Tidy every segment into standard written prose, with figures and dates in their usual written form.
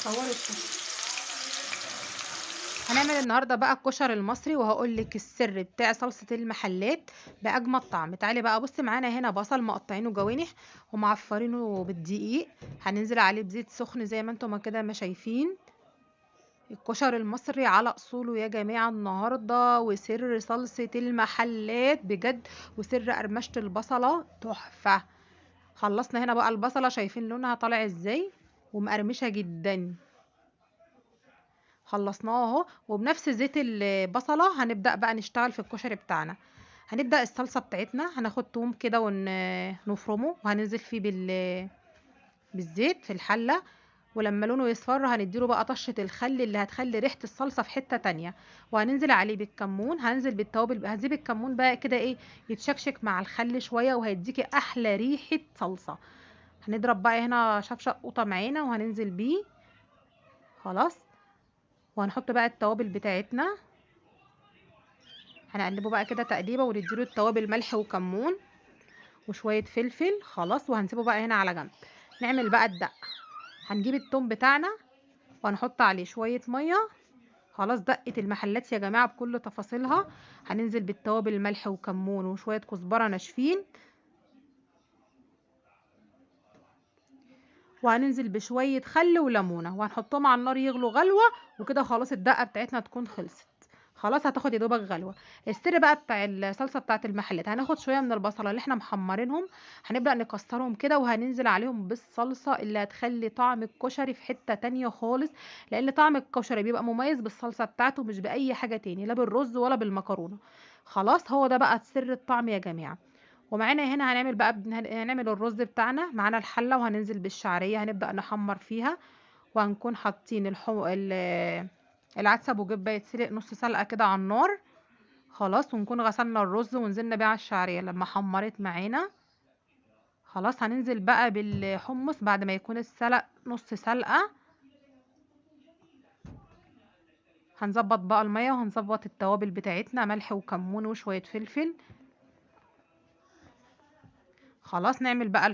صوري الكشري. هنعمل النهارده بقى الكشري المصري، وهقول لك السر بتاع صلصه المحلات باجمد طعم. تعالي بقى بصي معانا هنا بصل مقطعينه جوانح ومعفرينه بالدقيق، هننزل عليه بزيت سخن زي ما انتم كده ما شايفين. الكشري المصري على اصوله يا جماعه النهارده، وسر صلصه المحلات بجد، وسر قرمشه البصله تحفه. خلصنا هنا بقى البصله، شايفين لونها طالع ازاي ومقرمشه جدا. خلصناه اهو، وبنفس زيت البصله هنبدا بقى نشتغل في الكشري بتاعنا. هنبدا الصلصه بتاعتنا، هناخد توم كده ونفرمه، وهننزل فيه بالزيت في الحله. ولما لونه يصفر هنديله بقى طشه الخل اللي هتخلي ريحه الصلصه في حته تانية. وهننزل عليه بالكمون، هننزل بالتوابل، هنسيب الكمون بقى كده ايه يتشكشك مع الخل شويه، وهيديكي احلى ريحه صلصه. هنضرب بقى هنا شفشق قوطه معانا وهننزل بيه. خلاص. وهنحط بقى التوابل بتاعتنا، هنقلبه بقى كده تقليبه ونديله التوابل ملح وكمون وشويه فلفل. خلاص. وهنسيبه بقى هنا على جنب. نعمل بقى الدقه. هنجيب التوم بتاعنا وهنحط عليه شويه ميه. خلاص. دقه المحلات يا جماعه بكل تفاصيلها. هننزل بالتوابل ملح وكمون وشويه كزبره ناشفين، وهننزل بشويه خل وليمونه، وهنحطهم على النار يغلوا غلوه. وكده خلاص الدقه بتاعتنا تكون خلصت. خلاص. هتاخد يا دوبك غلوه. السر بقى بتاع الصلصه بتاعت المحلات، هناخد شويه من البصله اللي احنا محمرينهم، هنبدا نكسرهم كده وهننزل عليهم بالصلصه اللي هتخلي طعم الكشري في حته تانية خالص. لان طعم الكشري بيبقى مميز بالصلصه بتاعته، مش باي حاجه تاني، لا بالرز ولا بالمكرونه. خلاص. هو ده بقى سر الطعم يا جماعه. ومعانا هنا هنعمل بقى هنعمل الرز بتاعنا. معانا الحله وهننزل بالشعريه، هنبدا نحمر فيها. وهنكون حاطين العدس ابو جبه يتسلق نص سلقه كده على النار. خلاص. ونكون غسلنا الرز ونزلنا بيه على الشعريه لما حمرت معانا. خلاص. هننزل بقى بالحمص بعد ما يكون السلق نص سلقه. هنظبط بقى الميه وهنظبط التوابل بتاعتنا ملح وكمون وشويه فلفل. خلاص. نعمل بقى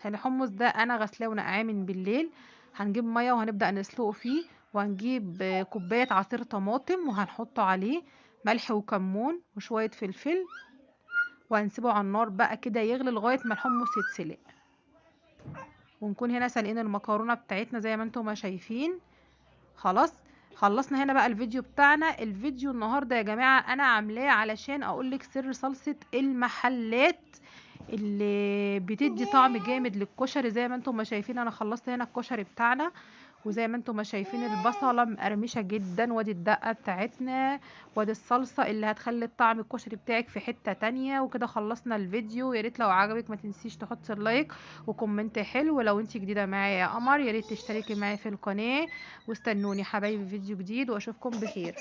الحمص ده انا غسلاه ونقعاه من بالليل. هنجيب ميه وهنبدا نسلقه فيه. وهنجيب كوبايه عصير طماطم وهنحطه عليه ملح وكمون وشويه فلفل. وهنسيبه على النار بقى كده يغلي لغايه ما الحمص يتسلق. ونكون هنا سالقين المكرونه بتاعتنا زي ما انتم ما شايفين. خلاص. خلصنا هنا بقى الفيديو بتاعنا. الفيديو النهارده يا جماعه انا عاملاه علشان اقولك سر صلصه المحلات اللي بتدي طعم جامد للكشري. زي ما انتم ما شايفين انا خلصت هنا الكشري بتاعنا، وزي ما انتم ما شايفين البصله مقرمشه جدا، وادي الدقه بتاعتنا، وادي الصلصه اللي هتخلي الطعم الكشري بتاعك في حته تانية. وكده خلصنا الفيديو. يا ريت لو عجبك ما تنسيش تحطي اللايك وكومنت حلو. ولو انت جديده معايا يا قمر يا ريت تشتركي معايا في القناه. واستنوني حبايبي فيديو جديد واشوفكم بخير.